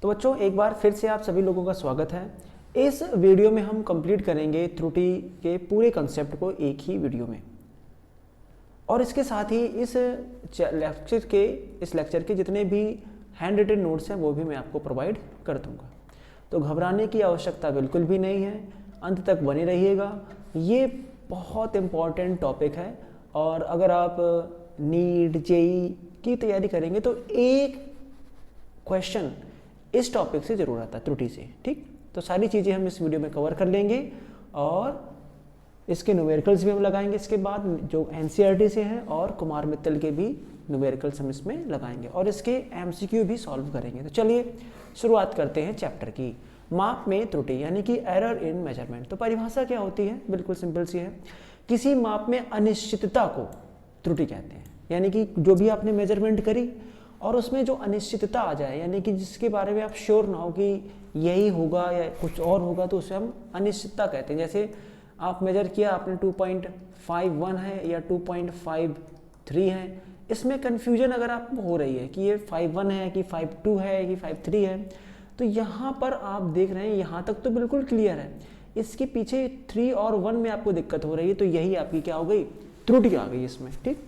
तो बच्चों एक बार फिर से आप सभी लोगों का स्वागत है। इस वीडियो में हम कंप्लीट करेंगे त्रुटि के पूरे कंसेप्ट को एक ही वीडियो में, और इसके साथ ही इस लेक्चर के जितने भी हैंड रिटन नोट्स हैं वो भी मैं आपको प्रोवाइड कर दूंगा। तो घबराने की आवश्यकता बिल्कुल भी नहीं है, अंत तक बने रहिएगा। ये बहुत इम्पॉर्टेंट टॉपिक है, और अगर आप नीट जेई की तैयारी करेंगे तो एक क्वेश्चन इस टॉपिक से जरूर आता है, त्रुटि से। ठीक, तो सारी चीज़ें हम इस वीडियो में कवर कर लेंगे, और इसके न्यूमेरिकल्स भी हम लगाएंगे। इसके बाद जो एनसीईआरटी से हैं और कुमार मित्तल के भी न्यूमेरिकल्स हम इसमें लगाएंगे, और इसके एमसीक्यू भी सॉल्व करेंगे। तो चलिए शुरुआत करते हैं चैप्टर की। माप में त्रुटि यानी कि एरर इन मेजरमेंट। तो परिभाषा क्या होती है, बिल्कुल सिंपल सी है। किसी माप में अनिश्चितता को त्रुटि कहते हैं, यानी कि जो भी आपने मेजरमेंट करी और उसमें जो अनिश्चितता आ जाए, यानी कि जिसके बारे में आप श्योर ना हो कि यही होगा या कुछ और होगा, तो उसे हम अनिश्चितता कहते हैं। जैसे आप मेजर किया, आपने 2.51 है या 2.53 है, इसमें कन्फ्यूजन अगर आपको हो रही है कि ये 51 है कि 52 है कि 53 है, तो यहाँ पर आप देख रहे हैं यहाँ तक तो बिल्कुल क्लियर है, इसके पीछे 3 और 1 में आपको दिक्कत हो रही है, तो यही आपकी क्या हो गई, त्रुटि आ गई इसमें। ठीक,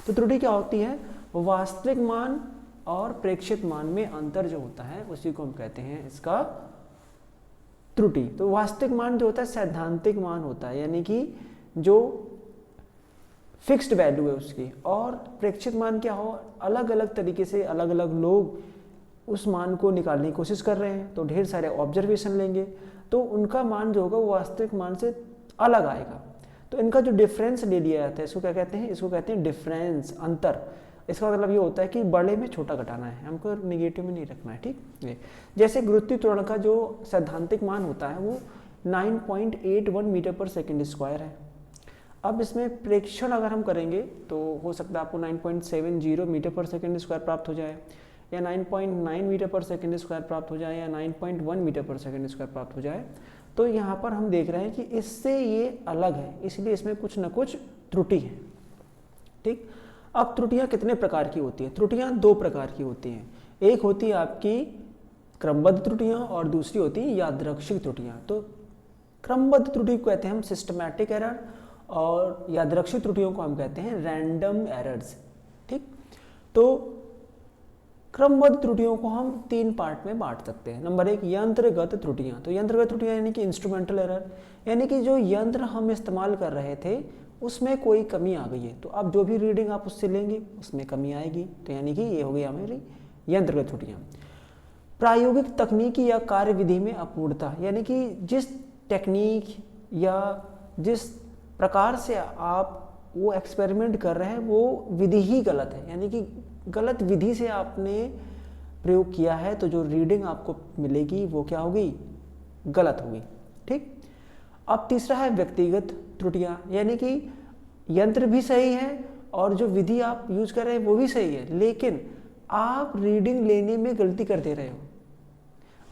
तो त्रुटि क्या होती है, वास्तविक मान और प्रेक्षित मान में अंतर जो होता है उसी को हम कहते हैं इसका त्रुटि। तो वास्तविक मान जो होता है सैद्धांतिक मान होता है, यानी कि जो फिक्स्ड वैल्यू है उसकी, और प्रेक्षित मान क्या हो, अलग अलग तरीके से अलग अलग लोग उस मान को निकालने की कोशिश कर रहे हैं, तो ढेर सारे ऑब्जर्वेशन लेंगे, तो उनका मान जो होगा वो वास्तविक मान से अलग आएगा। तो इनका जो डिफरेंस ले लिया जाता है, इसको क्या कहते हैं, इसको कहते हैं डिफरेंस, अंतर। इसका मतलब ये होता है कि बड़े में छोटा घटाना है, हमको निगेटिव में नहीं रखना है। ठीक, जैसे गुरुत्वीय त्वरण का जो सैद्धांतिक मान होता है वो 9.81 मीटर पर सेकेंड स्क्वायर है। अब इसमें प्रेक्षण अगर हम करेंगे तो हो सकता है आपको 9.70 मीटर पर सेकेंड स्क्वायर प्राप्त हो जाए, या 9.9 मीटर पर सेकेंड स्क्वायर प्राप्त हो जाए, या 9.1 मीटर पर सेकेंड स्क्वायर प्राप्त हो जाए। तो यहाँ पर हम देख रहे हैं कि इससे ये अलग है, इसलिए इसमें कुछ ना कुछ त्रुटि है। ठीक, अब त्रुटियां कितने प्रकार की होती हैं, त्रुटियां 2 प्रकार की होती हैं। एक होती है आपकी क्रमबद्ध त्रुटियां और दूसरी होती है यादृच्छिक त्रुटियां। तो क्रमबद्ध त्रुटि को कहते हैं हम सिस्टमैटिक एरर, और यादृच्छिक त्रुटियों को हम कहते हैं रैंडम एरर्स। ठीक, तो क्रमबद्ध त्रुटियों को हम 3 पार्ट में बांट सकते हैं। नंबर 1 यंत्रगत त्रुटियां। तो यंत्रगत त्रुटियां यानी कि इंस्ट्रूमेंटल एरर, यानी कि जो यंत्र हम इस्तेमाल कर रहे थे उसमें कोई कमी आ गई है, तो अब जो भी रीडिंग आप उससे लेंगे उसमें कमी आएगी, तो यानी कि ये हो गई हमारी यंत्रगत त्रुटियां। प्रायोगिक तकनीकी या कार्यविधि में अपूर्णता, यानी कि जिस टेक्निक या जिस प्रकार से आप वो एक्सपेरिमेंट कर रहे हैं वो विधि ही गलत है, यानी कि गलत विधि से आपने प्रयोग किया है, तो जो रीडिंग आपको मिलेगी वो क्या होगी, गलत होगी। ठीक, अब तीसरा है व्यक्तिगत त्रुटियां, यानी कि यंत्र भी सही है और जो विधि आप यूज कर रहे हैं वो भी सही है, लेकिन आप रीडिंग लेने में गलती कर दे रहे हो,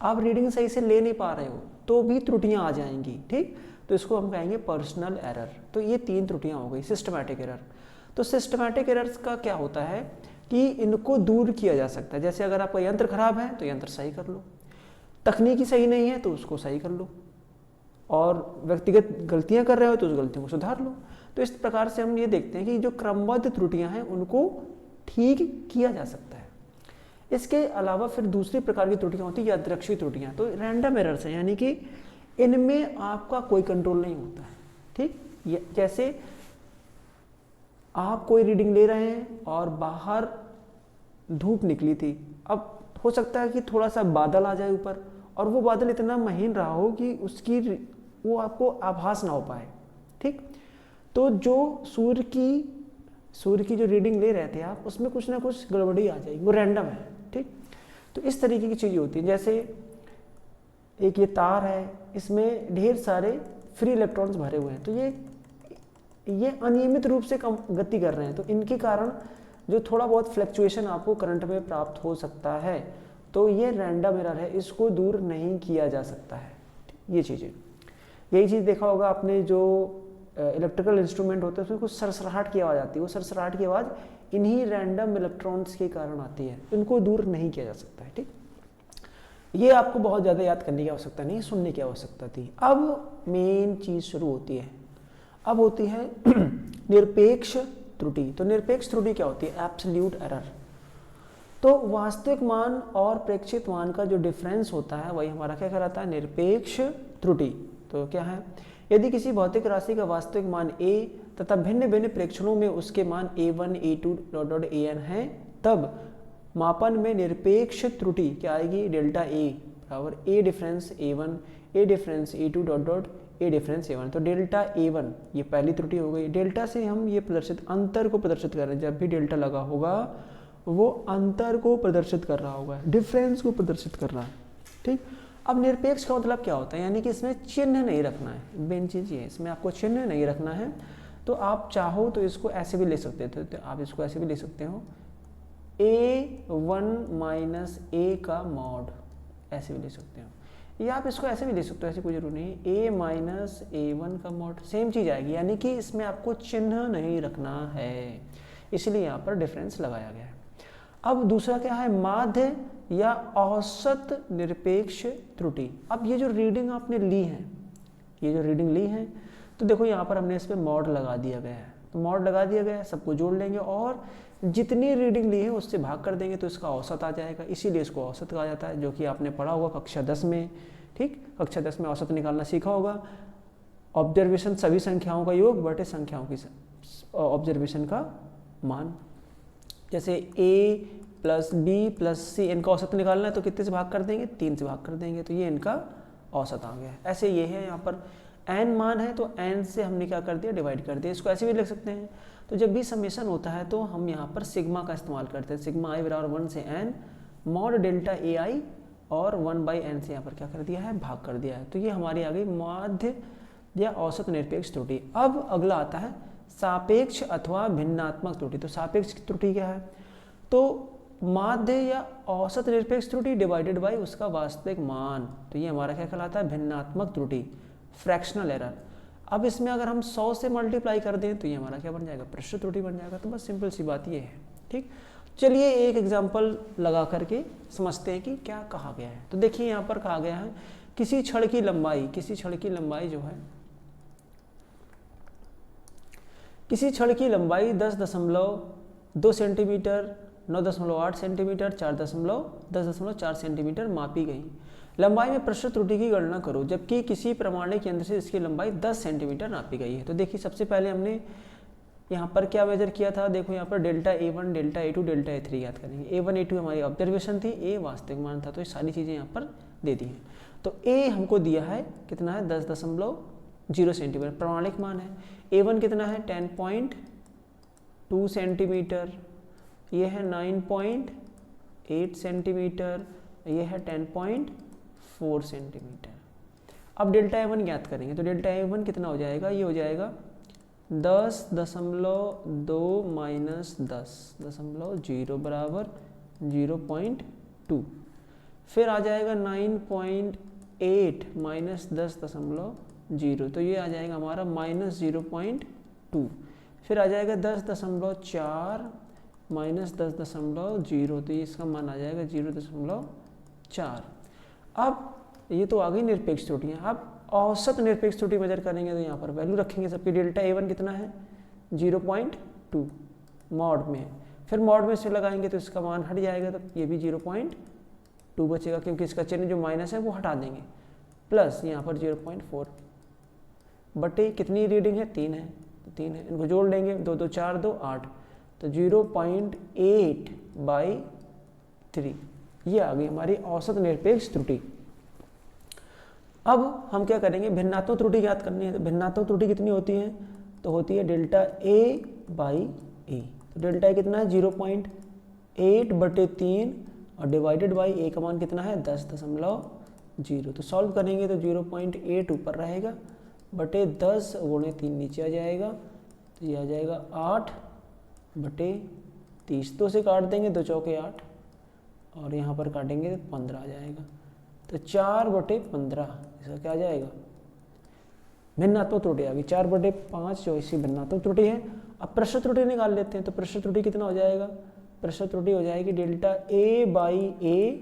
आप रीडिंग सही से ले नहीं पा रहे हो, तो भी त्रुटियां आ जाएंगी। ठीक, तो इसको हम कहेंगे पर्सनल एरर। तो ये 3 त्रुटियां हो गई। सिस्टमैटिक एरर, तो सिस्टमैटिक एरर्स का क्या होता है कि इनको दूर किया जा सकता है। जैसे अगर आपका यंत्र खराब है तो यंत्र सही कर लो, तकनीकी सही नहीं है तो उसको सही कर लो, और व्यक्तिगत गलतियां कर रहे हो तो उस गलतियों को सुधार लो। तो इस प्रकार से हम ये देखते हैं कि जो क्रमबद्ध त्रुटियां हैं उनको ठीक किया जा सकता है। इसके अलावा फिर दूसरी प्रकार की त्रुटियां होती है यादृच्छिक त्रुटियां। तो रैंडम एरर्स हैं, यानी कि इनमें आपका कोई कंट्रोल नहीं होता है। ठीक, जैसे आप कोई रीडिंग ले रहे हैं और बाहर धूप निकली थी, अब हो सकता है कि थोड़ा सा बादल आ जाए ऊपर, और वो बादल इतना महीन रहा हो कि उसकी वो आपको आभास ना हो पाए। ठीक, तो जो सूर्य की जो रीडिंग ले रहे थे आप, उसमें कुछ ना कुछ गड़बड़ी आ जाएगी, वो रैंडम है। ठीक, तो इस तरीके की चीज़ें होती हैं। जैसे एक ये तार है, इसमें ढेर सारे फ्री इलेक्ट्रॉन्स भरे हुए हैं, तो ये अनियमित रूप से कम गति कर रहे हैं, तो इनके कारण जो थोड़ा बहुत फ्लक्चुएशन आपको करंट में प्राप्त हो सकता है, तो ये रैंडम एरर है, इसको दूर नहीं किया जा सकता है। ये चीज़ें, यही चीज़ देखा होगा आपने, जो इलेक्ट्रिकल इंस्ट्रूमेंट होते हैं उसमें कुछ सरसराहट की आवाज़ आती है, वो सरसराहट की आवाज़ इन्हीं रैंडम इलेक्ट्रॉन्स के कारण आती है, इनको दूर नहीं किया जा सकता है। ठीक, ये आपको बहुत ज़्यादा याद करने की आवश्यकता नहीं, सुनने की आवश्यकता थी। अब मेन चीज़ शुरू होती है, अब होती है निरपेक्ष त्रुटि। तो निरपेक्ष त्रुटि क्या होती है? Absolute error. तो वास्तविक मान और प्रेक्षित मान का जो डिफरेंस होता है वही हमारा क्या कहलाता है? निरपेक्ष त्रुटि। तो क्या है? यदि किसी भौतिक राशि का वास्तविक मान a तथा भिन्न भिन्न प्रेक्षणों में उसके मान a1 a2 an हैं, तब मापन में निरपेक्ष त्रुटि क्या आएगी? डेल्टा a बराबर a difference a1 a difference a2 a difference a1। तो डेल्टा a1 ये पहली त्रुटि हो गई। डेल्टा से हम ये प्रदर्शित अंतर को प्रदर्शित कर रहे हैं, जब भी डेल्टा लगा होगा वो अंतर को प्रदर्शित कर रहा होगा, डिफरेंस को प्रदर्शित कर रहा है। ठीक, अब निरपेक्ष का मतलब क्या होता है? यानी कि इसमें चिन्ह नहीं रखना है। मेन चीज़ ये है, इसमें आपको चिन्ह नहीं रखना है। तो आप चाहो तो इसको ऐसे भी ले सकते थे, तो आप इसको ऐसे भी ले सकते हो, a1 माइनस a का मॉड, ऐसे भी ले सकते हो। या आप इसको ऐसे भी ले सकते हो, ऐसे कोई जरूरी नहीं, a माइनस a1 का मॉड, सेम चीज़ आएगी। यानी कि इसमें आपको चिन्ह नहीं रखना है, इसलिए यहाँ पर डिफरेंस लगाया गया है। अब दूसरा क्या है? माध्य या औसत निरपेक्ष त्रुटि। अब ये जो रीडिंग आपने ली है, ये जो रीडिंग ली है, तो देखो यहाँ पर हमने इस पर मॉड लगा दिया गया है। तो मॉड लगा दिया गया है, सबको जोड़ लेंगे और जितनी रीडिंग ली है उससे भाग कर देंगे तो इसका औसत आ जाएगा। इसीलिए इसको औसत कहा जाता है, जो कि आपने पढ़ा होगा कक्षा 10 में। ठीक, कक्षा 10 में औसत निकालना सीखा होगा। ऑब्जर्वेशन सभी संख्याओं का योग बटे संख्याओं की ऑब्जर्वेशन का मान। जैसे a plus b plus c, इनका औसत निकालना है तो कितने से भाग कर देंगे? 3 से भाग कर देंगे, तो ये इनका औसत आ गया। ऐसे ये है, यहाँ पर n मान है तो n से हमने क्या कर दिया? डिवाइड कर दिया। इसको ऐसे भी लिख सकते हैं। तो जब भी समेशन होता है तो हम यहाँ पर सिग्मा का इस्तेमाल करते हैं। सिग्मा i बराबर 1 से n मॉड डेल्टा ai, और 1/n से यहाँ पर क्या कर दिया है? भाग कर दिया है। तो ये हमारी आ गई माध्य या औसत निरपेक्ष त्रुटि। अब अगला आता है सापेक्ष अथवा भिन्नात्मक त्रुटि। तो सापेक्ष त्रुटि क्या है? तो माध्य या औसत निरपेक्ष त्रुटि डिवाइडेड बाय उसका वास्तविक मान। तो ये हमारा क्या कहलाता है? भिन्नात्मक त्रुटि, फ्रैक्शनल एरर। अब इसमें अगर हम 100 से मल्टीप्लाई कर दें तो ये हमारा क्या बन जाएगा? पृष्ठ त्रुटि बन जाएगा। तो बस सिंपल सी बात ये है। ठीक, चलिए एक एग्जाम्पल लगा करके समझते हैं कि क्या कहा गया है। तो देखिए यहाँ पर कहा गया है किसी छड़ की लंबाई, किसी छड़ की लंबाई जो है, किसी छड़ की लंबाई 10.2 सेंटीमीटर, 9.8 सेंटीमीटर, 10.4 सेंटीमीटर मापी गई। लंबाई में पृष्ठ त्रुटि की गणना करो, जबकि किसी प्रमाणिक यंत्र से इसकी लंबाई 10 सेंटीमीटर नापी गई है। तो देखिए सबसे पहले हमने यहाँ पर क्या मेजर किया था? देखो यहाँ पर delta a1, delta a2, delta a3 याद करेंगे। a1 a2 हमारी ऑब्जर्वेशन थी, a वास्तविक मान था। तो ये सारी चीज़ें यहाँ पर दे दी हैं। तो a हमको दिया है कितना है? 10.0 सेंटीमीटर प्रमाणिक मान है। a1 कितना है? 10.2 सेंटीमीटर, ये है 9.8 सेंटीमीटर, ये है 10.4 सेंटीमीटर। अब डेल्टा a1 ज्ञात करेंगे। तो डेल्टा a1 कितना हो जाएगा? ये हो जाएगा 10.2 माइनस 10.0 बराबर 0.2। फिर आ जाएगा 9.8 माइनस 10.0, तो ये आ जाएगा हमारा माइनस 0.2। फिर आ जाएगा 10.4 माइनस 10.0, तो ये इसका मान आ जाएगा 0.4। अब ये तो आ गई निरपेक्ष त्रुटियाँ। अब औसत निरपेक्ष त्रुटि मेजर करेंगे तो यहाँ पर वैल्यू रखेंगे सबकी। डेल्टा a1 कितना है? 0.2 मॉड में, फिर मॉड में से लगाएंगे तो इसका मान हट जाएगा, तो ये भी 0.2 बचेगा, क्योंकि इसका चिन्ह जो माइनस है वो हटा देंगे, प्लस यहाँ पर 0.4 बटे कितनी रीडिंग है? 3 है, तो 3 है, इनको जोड़ लेंगे, 2 2 4 2 8, तो 0.8/3 ये आ गई हमारी औसत निरपेक्ष त्रुटि। अब हम क्या करेंगे? भिन्नात्मक त्रुटि ज्ञात करनी है। तो भिन्नात्मक त्रुटि कितनी होती है? तो होती है डेल्टा a/a। तो डेल्टा a कितना है? 0.8/3 और डिवाइडेड बाई a का मान कितना है? 10.0। तो सॉल्व करेंगे तो 0.8 ऊपर रहेगा बटे 10 गुणे 3 नीचे आ जाएगा, तो ये आ जाएगा 8/30। 2 से काट देंगे, 2 चौके 8, और यहाँ पर काटेंगे तो 15 आ जाएगा, तो 4/15 इसका क्या आ जाएगा? भिन्नात्मक त्रुटि आ गई। 4/5 जो इसी भिन्नात्मक त्रुटि है। अब पृष्ठ त्रुटि निकाल लेते हैं। तो पृष्ठ त्रुटि कितना हो जाएगा? पृष्ठ त्रुटि हो जाएगी डेल्टा a/a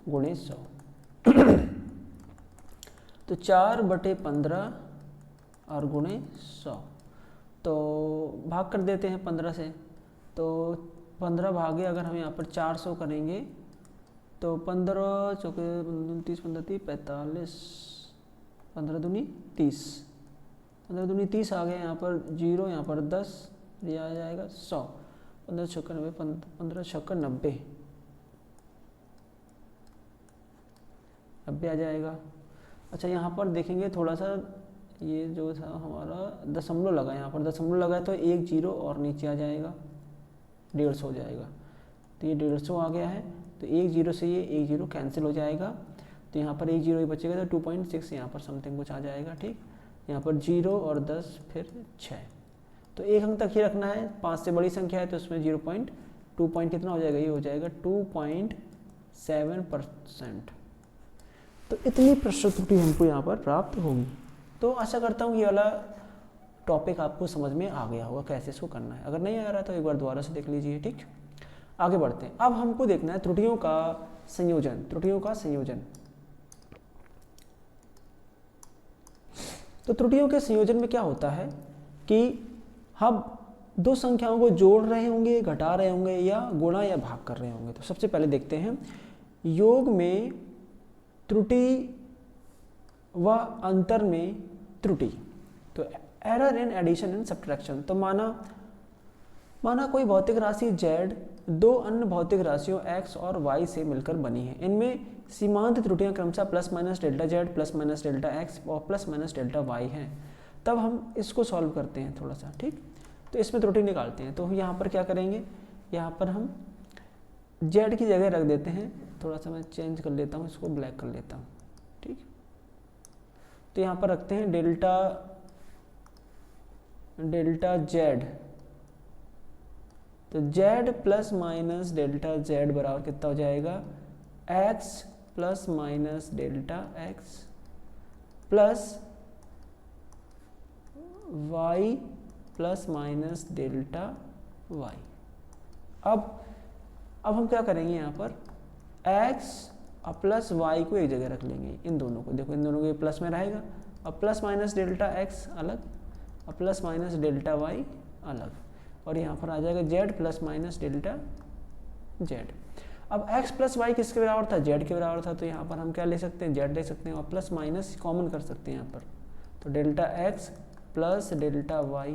गुणे 100। तो 4/15 और गुणे 100, तो भाग कर देते हैं 15 से। तो 15 भागे अगर हम यहाँ पर 400 करेंगे तो 15 चौके 30 15 30 45, 15 दूनी 30, 15 दूनी 30 आ गए, यहाँ पर 0, यहाँ पर 10, ये आ जाएगा 100, 15 छक्का 90, 15 छक्का 90, 90 आ जाएगा। अच्छा यहाँ पर देखेंगे थोड़ा सा, ये जो था हमारा दशमलव लगा, यहाँ पर दशमलव लगा तो 1 0 और नीचे आ जाएगा, 150 हो जाएगा। तो ये 150 आ गया है, तो 1 0 से ये 1 0 कैंसिल हो जाएगा, तो यहाँ पर 1 0 ही बचेगा, तो 2.6 यहाँ पर समथिंग कुछ आ जाएगा। ठीक, यहाँ पर 0 और 10 फिर 6, तो एक अंक तक ही रखना है। 5 से बड़ी संख्या है तो उसमें 0.2 पॉइंट कितना हो जाएगा, ये हो जाएगा 2.7%। तो इतनी प्रश्न त्रुटि हमको यहाँ पर प्राप्त होगी। तो आशा करता हूँ ये वाला टॉपिक आपको समझ में आ गया होगा कैसे इसको करना है। अगर नहीं आ रहा तो एक बार दोबारा से देख लीजिए। ठीक, आगे बढ़ते हैं। अब हमको देखना है त्रुटियों का संयोजन, त्रुटियों का संयोजन। तो त्रुटियों के संयोजन में क्या होता है कि हम दो संख्याओं को जोड़ रहे होंगे, घटा रहे होंगे या गुणा या भाग कर रहे होंगे। तो सबसे पहले देखते हैं योग में त्रुटि व अंतर में त्रुटि। तो error in addition and subtraction. तो माना कोई भौतिक राशि z दो अन्य भौतिक राशियों x और y से मिलकर बनी है। इनमें सीमांत त्रुटियां क्रमशः plus minus delta z, plus minus delta x और प्लस माइनस डेल्टा y हैं। तब हम इसको सॉल्व करते हैं थोड़ा सा। ठीक, तो इसमें त्रुटि निकालते हैं। तो यहाँ पर क्या करेंगे, यहाँ पर हम z की जगह रख देते हैं, थोड़ा सा मैं चेंज कर लेता हूँ, इसको ब्लैक कर लेता हूँ। ठीक, तो यहाँ पर रखते हैं डेल्टा z। तो z plus minus delta z बराबर कितना हो जाएगा, x plus minus delta x plus y plus minus delta y। अब हम क्या करेंगे, यहाँ पर x और प्लस y को एक जगह रख लेंगे, इन दोनों को। देखो इन दोनों को प्लस में रहेगा, और प्लस माइनस डेल्टा x अलग और प्लस माइनस डेल्टा y अलग, और यहाँ पर आ जाएगा z plus minus delta z। अब x प्लस वाई किसके बराबर था, z के बराबर था। तो यहाँ पर हम क्या ले सकते हैं, z ले सकते हैं, और प्लस माइनस कॉमन कर सकते हैं यहाँ पर। तो delta x plus delta y,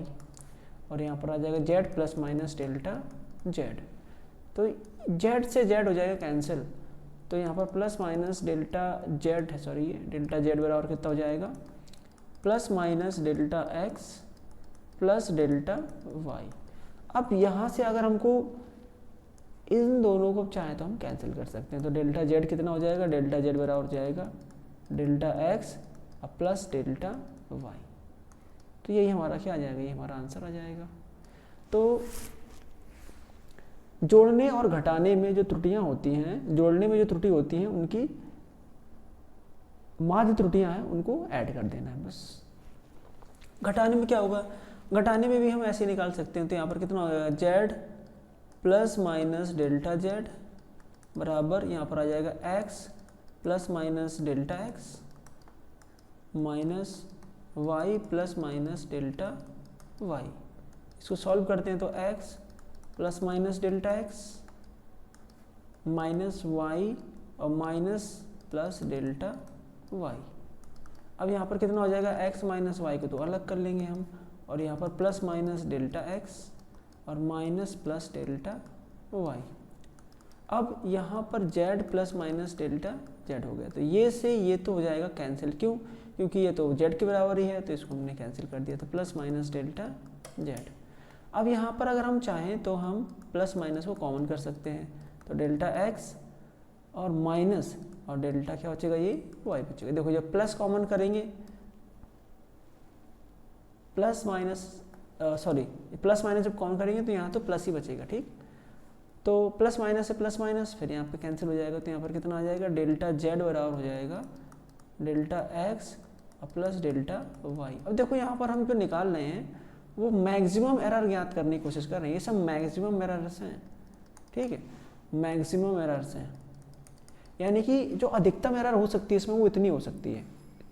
और यहाँ पर आ जाएगा z plus minus delta z। तो z से z हो जाएगा कैंसिल, तो यहाँ पर प्लस माइनस डेल्टा z है, सॉरी डेल्टा z बराबर कितना हो जाएगा, plus minus delta x plus delta y। अब यहाँ से अगर हमको इन दोनों को चाहे तो हम कैंसिल कर सकते हैं। तो डेल्टा z कितना हो जाएगा, डेल्टा z बराबर हो जाएगा डेल्टा x और प्लस डेल्टा y। तो यही हमारा क्या आ जाएगा, ये हमारा आंसर आ जाएगा। तो जोड़ने और घटाने में जो त्रुटियां होती हैं, जोड़ने में जो त्रुटि होती हैं उनकी माध्य त्रुटियां हैं उनको ऐड कर देना है बस। घटाने में क्या होगा, घटाने में भी हम ऐसे निकाल सकते हैं। तो यहाँ पर कितना हो जाएगा, z plus minus delta z बराबर यहाँ पर आ जाएगा x plus minus delta x minus y plus minus delta y। इसको सॉल्व करते हैं तो x plus minus delta x minus y और माइनस प्लस डेल्टा y। अब यहाँ पर कितना हो जाएगा, x माइनस y को तो अलग कर लेंगे हम, और यहाँ पर प्लस माइनस डेल्टा x और माइनस प्लस डेल्टा y। अब यहाँ पर z plus minus delta z हो गया। तो ये से ये तो हो जाएगा कैंसिल, क्यों, क्योंकि ये तो z के बराबर ही है, तो इसको हमने कैंसिल कर दिया। तो प्लस माइनस डेल्टा z। अब यहाँ पर अगर हम चाहें तो हम प्लस माइनस को कॉमन कर सकते हैं। तो डेल्टा x और माइनस और डेल्टा क्या बचेगा, ये y बचेगा। देखो जब प्लस कॉमन करेंगे, plus minus sorry plus minus जब कॉमन करेंगे तो यहाँ तो प्लस ही बचेगा। ठीक, तो प्लस माइनस से प्लस माइनस फिर यहाँ पे कैंसिल हो जाएगा। तो यहाँ पर कितना आ जाएगा, डेल्टा z बराबर हो जाएगा डेल्टा x और प्लस डेल्टा y। अब देखो यहाँ पर हम जो निकाल रहे हैं वो मैक्सिमम एरर ज्ञात करने की कोशिश कर रहे हैं। ये सब मैक्सिमम एरर्स हैं, ठीक है, मैक्सिमम एरर्स हैं। यानी कि जो अधिकतम एरर हो सकती है इसमें वो इतनी हो सकती है,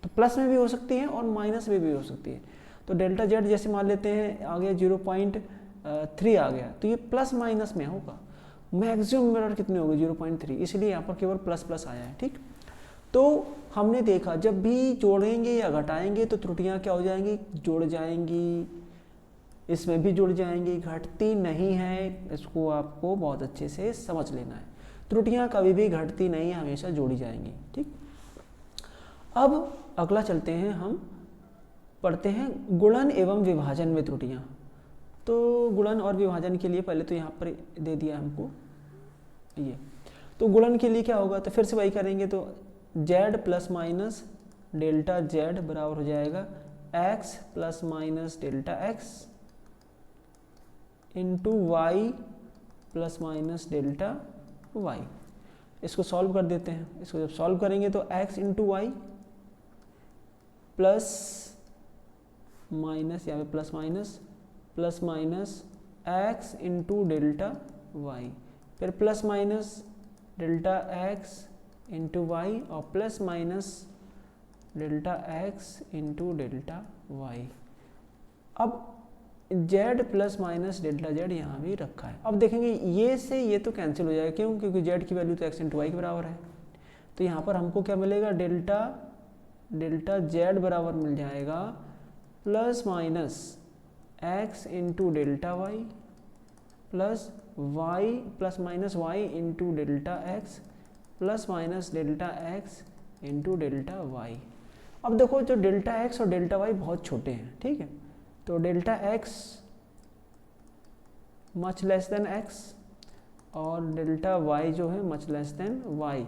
तो प्लस में भी हो सकती है और माइनस में भी हो सकती है। तो डेल्टा जेड जैसे मान लेते हैं आ गया 0.3 आ गया, तो ये प्लस माइनस में होगा। मैक्सिमम एरर कितनी होगी 0.3, इसलिए यहाँ पर केवल प्लस प्लस आया है। ठीक, तो हमने देखा जब भी जोड़ेंगे या घटाएंगे तो त्रुटियाँ क्या हो जाएंगी, जुड़ जाएंगी, इसमें भी जुड़ जाएंगी, घटती नहीं है। इसको आपको बहुत अच्छे से समझ लेना है, त्रुटियाँ कभी भी घटती नहीं है, हमेशा जोड़ी जाएंगी। ठीक, अब अगला चलते हैं, हम पढ़ते हैं गुणन एवं विभाजन में त्रुटियाँ। तो गुणन और विभाजन के लिए पहले तो यहाँ पर दे दिया हमको ये, तो गुणन के लिए क्या होगा, तो फिर से वही करेंगे। तो z plus minus delta z बराबर हो जाएगा x plus minus delta x into y plus minus delta y। इसको सॉल्व कर देते हैं। इसको जब सॉल्व करेंगे तो x into y plus minus, यहाँ पे plus minus x into delta y, फिर plus minus delta x into y और plus minus delta x into delta Y. अब z plus minus delta z यहाँ भी रखा है। अब देखेंगे ये से ये तो कैंसिल हो जाएगा, क्यों, क्योंकि z की वैल्यू तो x इंटू वाई के बराबर है। तो यहाँ पर हमको क्या मिलेगा, डेल्टा z बराबर मिल जाएगा plus minus x into delta Y plus Y plus minus Y into delta X plus minus delta X into delta Y. अब देखो जो डेल्टा एक्स और डेल्टा वाई बहुत छोटे हैं, ठीक है, तो delta X much less than X और डेल्टा वाई जो है मच लेस देन वाई।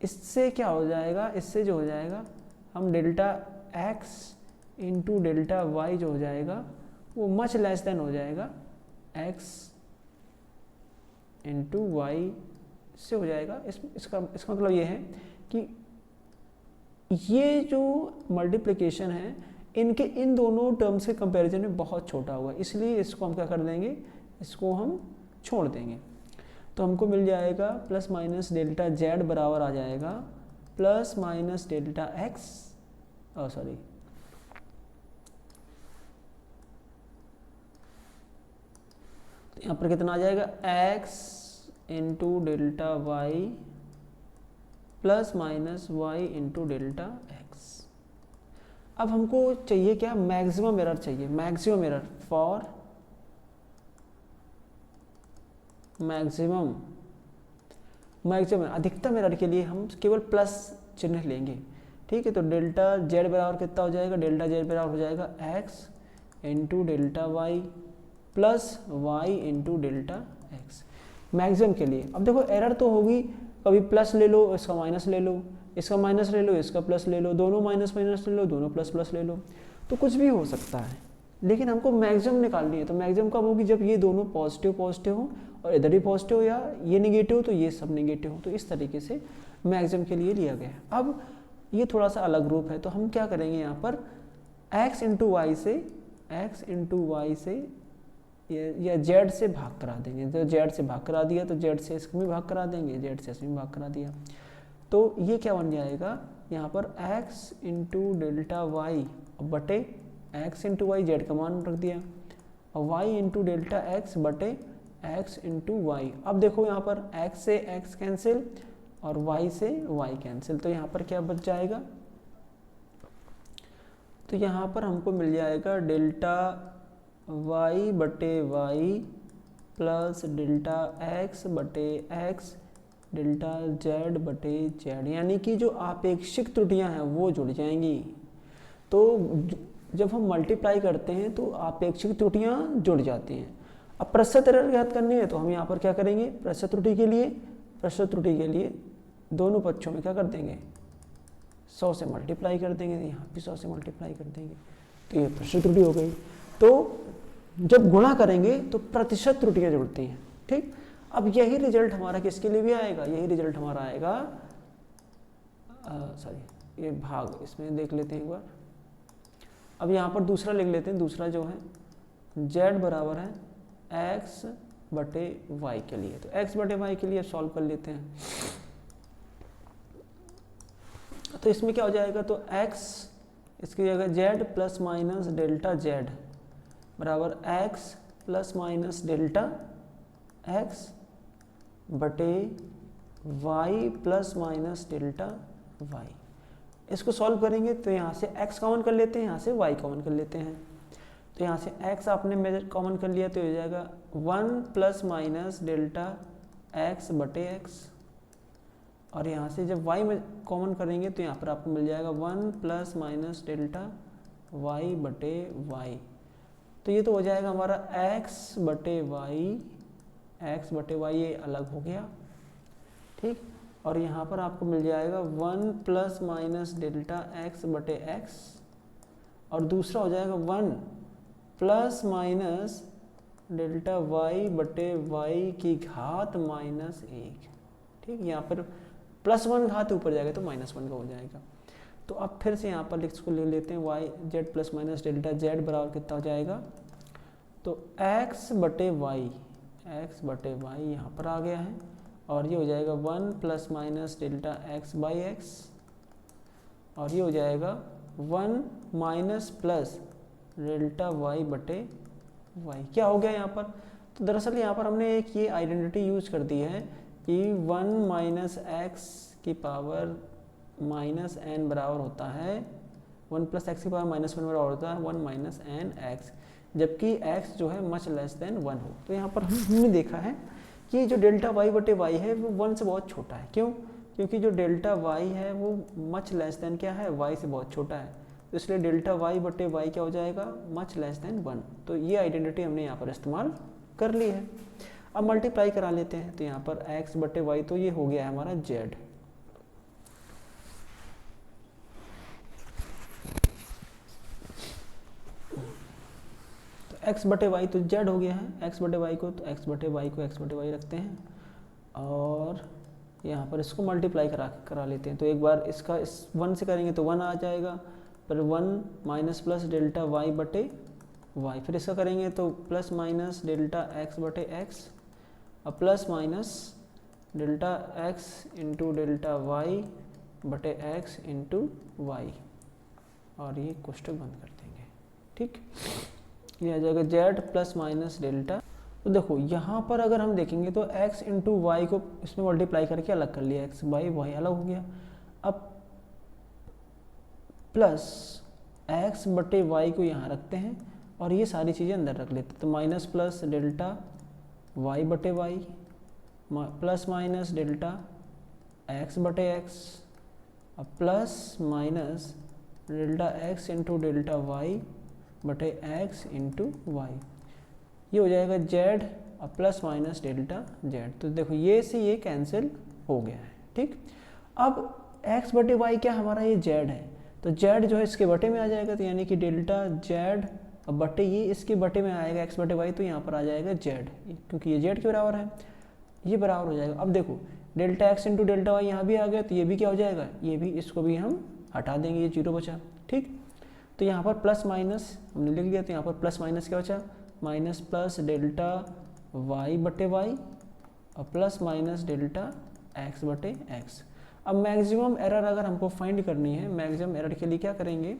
इससे क्या हो जाएगा, इससे जो हो जाएगा हम delta X into delta Y जो हो जाएगा वो मच लेस देन हो जाएगा एक्स इंटू वाई से हो जाएगा। इसका मतलब ये है कि ये जो मल्टीप्लिकेशन है इनके इन दोनों टर्म्स के कंपैरिजन में बहुत छोटा होगा, इसलिए इसको हम क्या कर देंगे, इसको हम छोड़ देंगे। तो हमको मिल जाएगा प्लस माइनस डेल्टा जेड बराबर आ जाएगा प्लस माइनस डेल्टा एक्स, यहाँ पर कितना आ जाएगा x into delta Y plus minus Y into delta X. अब हमको चाहिए क्या, मैक्सिमम एरर चाहिए, मैक्सिमम एरर फॉर मैक्सिमम अधिकतम एरर के लिए हम केवल प्लस चिन्ह लेंगे। ठीक है, तो डेल्टा जेड बराबर कितना हो जाएगा, डेल्टा जेड बराबर हो जाएगा X into delta Y plus Y into delta X maximum के लिए। अब देखो एरर तो होगी, कभी प्लस ले लो इसका माइनस ले लो, इसका माइनस ले लो इसका प्लस ले लो, दोनों माइनस माइनस ले लो, दोनों प्लस प्लस ले लो, तो कुछ भी हो सकता है। लेकिन हमको मैक्सिमम निकालनी है, तो मैक्सिमम कब होगी, जब ये दोनों पॉजिटिव पॉजिटिव हो और इधर ही पॉजिटिव या ये निगेटिव हो तो ये सब निगेटिव हो। तो इस तरीके से मैक्सिमम के लिए लिया गया है। अब ये थोड़ा सा अलग रूप है, तो हम क्या करेंगे यहाँ पर x इंटू वाई से या जेड से भाग करा देंगे। तो जेड से भाग करा दिया तो जेड से इसमें भाग करा देंगे, जेड से इसमें भाग करा दिया, तो ये क्या बन जाएगा यहाँ पर x इंटू डेल्टा वाई बटे x इंटू वाई, जेड का मान रख दिया, और y इंटू डेल्टा एक्स बटे x इंटू वाई। अब देखो यहाँ पर x से x कैंसिल और y से y कैंसिल, तो यहाँ पर क्या बच जाएगा, तो यहाँ पर हमको मिल जाएगा डेल्टा y बटे y प्लस डेल्टा x बटे x डेल्टा z बटे z, यानी कि जो आपेक्षिक त्रुटियां हैं वो जुड़ जाएंगी। तो जब हम मल्टीप्लाई करते हैं तो आपेक्षिक त्रुटियां जुड़ जाती हैं। अब प्रतिशत एरर ज्ञात करनी है तो हम यहाँ पर क्या करेंगे, प्रतिशत त्रुटि के लिए दोनों पक्षों में क्या कर देंगे, 100 से मल्टीप्लाई कर देंगे, यहाँ भी 100 से मल्टीप्लाई कर देंगे, तो ये प्रतिशत त्रुटि हो गई। तो जब गुणा करेंगे तो प्रतिशत त्रुटियां जुड़ती हैं। ठीक, अब यही रिजल्ट हमारा किसके लिए भी आएगा, यही रिजल्ट हमारा आएगा ये भाग, इसमें देख लेते हैं एक बार। अब यहाँ पर दूसरा लिख लेते हैं, दूसरा जो है z बराबर है x बटे y के लिए, तो x बटे y के लिए सॉल्व कर लेते हैं। तो इसमें क्या हो जाएगा, तो x इसकी जगह z plus minus delta z बराबर x plus minus delta x बटे y plus minus delta y। इसको सॉल्व करेंगे तो यहाँ से x कॉमन कर लेते हैं, यहाँ से y कॉमन कर लेते हैं। तो यहाँ से x आपने मेजर कॉमन कर लिया तो हो जाएगा 1 प्लस माइनस डेल्टा x बटे x, और यहाँ से जब y में कॉमन करेंगे तो यहाँ पर आपको मिल जाएगा 1 प्लस माइनस डेल्टा y बटे y। तो ये तो हो जाएगा हमारा x बटे y, ये अलग हो गया, ठीक। और यहाँ पर आपको मिल जाएगा 1 प्लस माइनस डेल्टा x बटे x, और दूसरा हो जाएगा 1 प्लस माइनस डेल्टा y बटे y की घात माइनस 1, ठीक। यहाँ पर +1 घात ऊपर जाएगा तो -1 का हो जाएगा। तो अब फिर से यहाँ पर इसको ले लेते हैं, y z plus minus delta z बराबर कितना हो जाएगा, तो x बटे y यहाँ पर आ गया है, और ये हो जाएगा 1 plus minus delta x by x, और ये हो जाएगा 1 माइनस प्लस डेल्टा y बटे y। क्या हो गया यहाँ पर, तो दरअसल यहाँ पर हमने एक ये आइडेंटिटी यूज कर दी है कि 1 माइनस एक्स की पावर माइनस एन बराबर होता है 1 प्लस एक्स की पावर -1 बराबर होता है 1 माइनस एन एक्स, जबकि x जो है मच लेस देन 1 हो। तो यहाँ पर हमने देखा है कि जो डेल्टा y बटे y है वो 1 से बहुत छोटा है। क्यों? क्योंकि जो डेल्टा y है वो मच लेस देन क्या है, y से बहुत छोटा है, तो इसलिए डेल्टा y बटे y क्या हो जाएगा, मच लेस देन 1। तो ये आइडेंटिटी हमने यहाँ पर इस्तेमाल कर ली है। अब मल्टीप्लाई करा लेते हैं, तो यहाँ पर x बटे y, तो ये हो गया है हमारा z। तो x बटे y तो z हो गया है, x बटे y को, तो x बटे y को x बटे y रखते हैं, और यहाँ पर इसको मल्टीप्लाई करा लेते हैं। तो एक बार इसका इस 1 से करेंगे तो 1 आ जाएगा, पर 1 माइनस प्लस डेल्टा y बटे y, फिर इसका करेंगे तो प्लस माइनस डेल्टा x बटे x, और plus minus delta x into delta y बटे x इंटू y, और ये कोष्टक बंद कर देंगे, ठीक। ये आ जाएगा z प्लस माइनस डेल्टा। तो देखो यहाँ पर अगर हम देखेंगे तो x इंटू वाई को इसमें मल्टीप्लाई करके अलग कर लिया, x बाई वाई अलग हो गया। अब प्लस x बटे वाई को यहाँ रखते हैं, और ये सारी चीज़ें अंदर रख लेते हैं। तो माइनस प्लस डेल्टा y बटे Y, plus minus delta x बटे x, और plus minus delta x into delta y बटे x इंटू वाई, ये हो जाएगा z और प्लस माइनस डेल्टा z। तो देखो ये से ये कैंसिल हो गया है, ठीक। अब x बटे वाई क्या हमारा ये z है, तो z जो है इसके बटे में आ जाएगा, तो यानी कि डेल्टा z और बटे ये इसके बटे में आएगा x बटे वाई, तो यहाँ पर आ जाएगा z, क्योंकि ये z के बराबर है, ये बराबर हो जाएगा। अब देखो delta x into delta Y यहाँ भी आ गया, तो ये भी क्या हो जाएगा, ये भी, इसको भी हम हटा देंगे, ये 0 बचा, ठीक। तो यहाँ पर प्लस माइनस हमने लिख लिया, तो यहाँ पर प्लस माइनस क्या बचा, माइनस प्लस डेल्टा y बटे y और प्लस माइनस डेल्टा x बटे x। अब मैक्सिमम एरर अगर हमको फाइंड करनी है, मैक्सिमम एरर के लिए क्या करेंगे,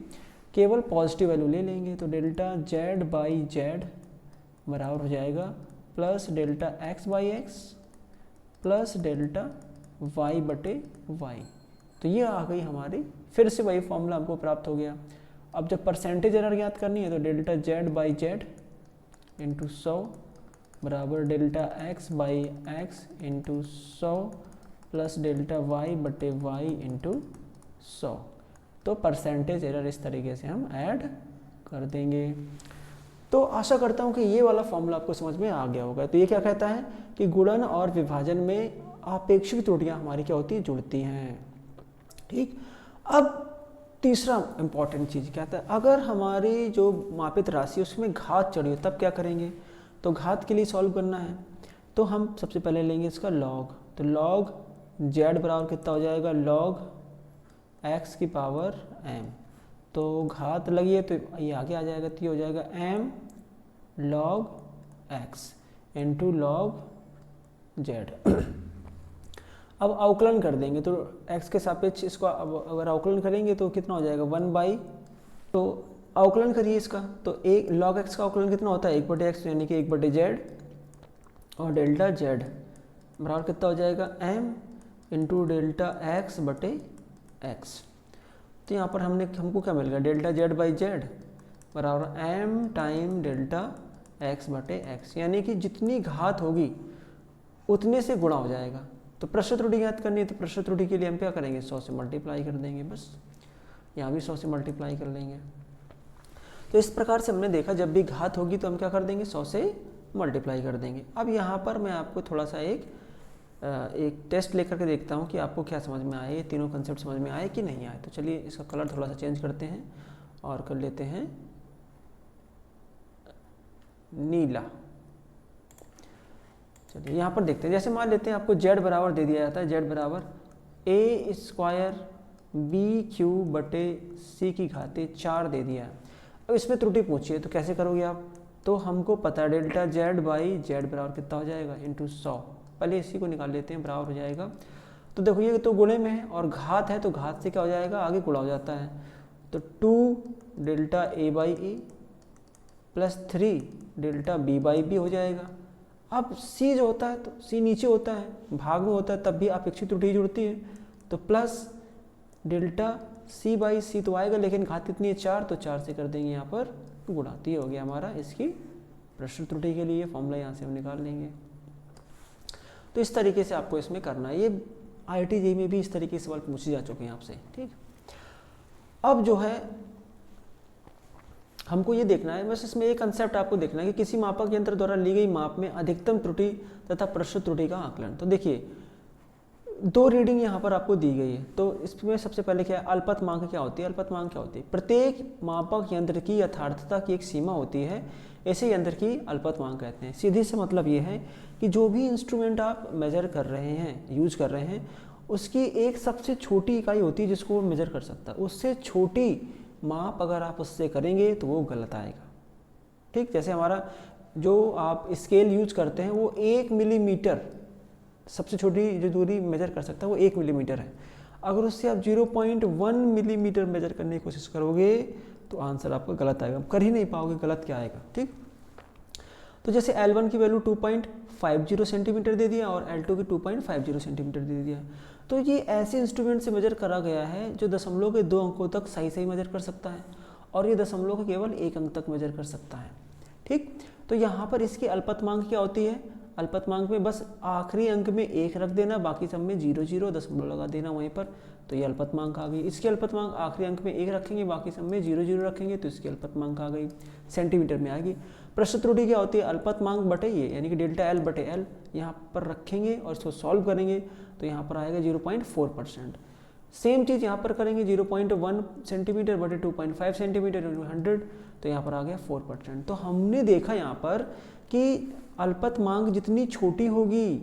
केवल पॉजिटिव वैल्यू ले लेंगे। तो डेल्टा z बाई z बराबर हो जाएगा plus delta x by x plus delta y बटे y। तो ये आ गई हमारी, फिर से वही फॉर्मूला हमको प्राप्त हो गया। अब जब परसेंटेज एरर ज्ञात करनी है तो delta z by z into 100 बराबर delta x by x into 100 plus delta y बटे y इंटू 100। तो परसेंटेज एरर इस तरीके से हम ऐड कर देंगे। तो आशा करता हूँ कि ये वाला फॉर्मूला आपको समझ में आ गया होगा। तो ये क्या कहता है कि गुणन और विभाजन में आपेक्षिक त्रुटियाँ हमारी क्या होती है, जुड़ती हैं, ठीक। अब तीसरा इंपॉर्टेंट चीज़ क्या है, अगर हमारी जो मापित राशि उसमें घात चढ़ी हो तब क्या करेंगे। तो घात के लिए सॉल्व करना है, तो हम सबसे पहले लेंगे इसका लॉग। तो लॉग z बराबर कितना हो जाएगा, लॉग x की पावर m। तो घात लगी है तो ये आगे आ जाएगा, तो ये हो जाएगा m log x into log z। अब अवकलन कर देंगे तो x के सापेक्ष इसको अब अगर अवकलन करेंगे तो कितना हो जाएगा 1/, तो अवकलन करिए इसका, तो एक log x का अवकलन कितना होता है 1/x, यानी कि 1/z, और डेल्टा z बराबर कितना हो जाएगा m इंटू डेल्टा x बटे x। तो यहाँ पर हमको क्या मिल गया, डेल्टा z/z बराबर m टाइम डेल्टा x बटे x, यानी कि जितनी घात होगी उतने से गुणा हो जाएगा। तो प्रश्न त्रुटि ज्ञात करनी है, तो प्रश्न त्रुटि के लिए हम क्या करेंगे 100 से मल्टीप्लाई कर देंगे, बस यहाँ भी 100 से मल्टीप्लाई कर लेंगे। तो इस प्रकार से हमने देखा जब भी घात होगी तो हम क्या कर देंगे 100 से मल्टीप्लाई कर देंगे। अब यहाँ पर मैं आपको थोड़ा सा एक टेस्ट लेकर के देखता हूँ कि आपको क्या समझ में आए, ये तीनों कंसेप्ट समझ में आए कि नहीं आए। तो चलिए इसका कलर थोड़ा सा चेंज करते हैं और कर लेते हैं नीला। चलिए यहाँ पर देखते हैं, जैसे मान लेते हैं आपको z बराबर दे दिया जाता है, z बराबर a स्क्वायर BQ बटे C की घाते 4 दे दिया है। अब इसमें त्रुटि पूछिए तो कैसे करोगे आप, तो हमको पता है डेल्टा z/z बराबर कितना हो जाएगा इंटू 100। पहले इसी को निकाल लेते हैं, बराबर हो जाएगा। तो देखो ये तो गुणे में है और घात है तो घात से क्या हो जाएगा आगे गुणा हो जाता है, तो 2 delta a/a plus 3 delta b/b हो जाएगा। अब c जो होता है तो c नीचे होता है, भाग में होता है, तब भी अपेक्षित त्रुटि जुड़ती है, तो प्लस डेल्टा c/c तो आएगा, लेकिन घात इतनी है 4, तो 4 से कर देंगे यहाँ पर गुणा। तो ये हो गया हमारा इसकी प्रश्न त्रुटि के लिए फॉर्मूला, यहाँ से हम निकाल लेंगे। तो इस तरीके से आपको इसमें करना है, ये IIT JEE में भी इस तरीके के सवाल पूछे जा चुके हैं आपसे, ठीक। अब जो है हमको ये देखना है, बस इसमें एक कंसेप्ट आपको देखना है कि किसी मापक यंत्र द्वारा ली गई माप में अधिकतम त्रुटि तथा प्रश्न त्रुटि का आकलन। तो देखिए 2 रीडिंग यहाँ पर आपको दी गई है, तो इसमें सबसे पहले क्या है, अल्पतमांक क्या होती है। अल्पतमांक क्या होती है, प्रत्येक मापक यंत्र की यथार्थता की एक सीमा होती है, ऐसे यंत्र की अल्पतमांक कहते हैं। सीधी से मतलब ये है कि जो भी इंस्ट्रूमेंट आप मेजर कर रहे हैं, यूज कर रहे हैं, उसकी एक सबसे छोटी इकाई होती है जिसको वो मेजर कर सकता है। उससे छोटी माप अगर आप उससे करेंगे तो वो गलत आएगा, ठीक। जैसे हमारा जो आप स्केल यूज करते हैं वो 1 मिलीमीटर, सबसे छोटी जो दूरी मेजर कर सकता है वो 1 मिलीमीटर है। अगर उससे आप 0.1 मिलीमीटर मेजर करने की कोशिश करोगे तो आंसर आपका गलत आएगा, कर ही नहीं पाओगे, गलत क्या आएगा, ठीक। तो जैसे L1 की वैल्यू 2.50 सेंटीमीटर दे दिया और L2 की 2.50 सेंटीमीटर दे दिया, तो ये ऐसे इंस्ट्रूमेंट से मेजर करा गया है जो दशमलव के 2 अंकों तक सही मेजर कर सकता है, और ये दशमलव के केवल 1 अंक तक मेजर कर सकता है, ठीक। तो यहाँ पर इसकी अल्पतमांक क्या होती है, अल्पतमांक में बस आखिरी अंक में 1 रख देना, बाकी सब में 0 दशमलव लगा देना वहीं पर, तो ये अल्पतमांक आ गई। इसकी अल्पतमांक आखिरी अंक में 1 रखेंगे, बाकी सब में 0 रखेंगे, तो इसकी अल्पतमांक आ गई, सेंटीमीटर में आएगी। प्रश्न त्रुटि क्या होती है, अल्पतमांक बटे ये, यानी कि डेल्टा L बटे L यहाँ पर रखेंगे और इसको सॉल्व करेंगे तो यहाँ पर आएगा 0.4%। सेम चीज़ यहाँ पर करेंगे 0.1 सेंटीमीटर बटे 2.5 सेंटीमीटर इंटू 100, तो यहाँ पर आ गया 4%। तो हमने देखा यहाँ पर कि अल्पतमांक जितनी छोटी होगी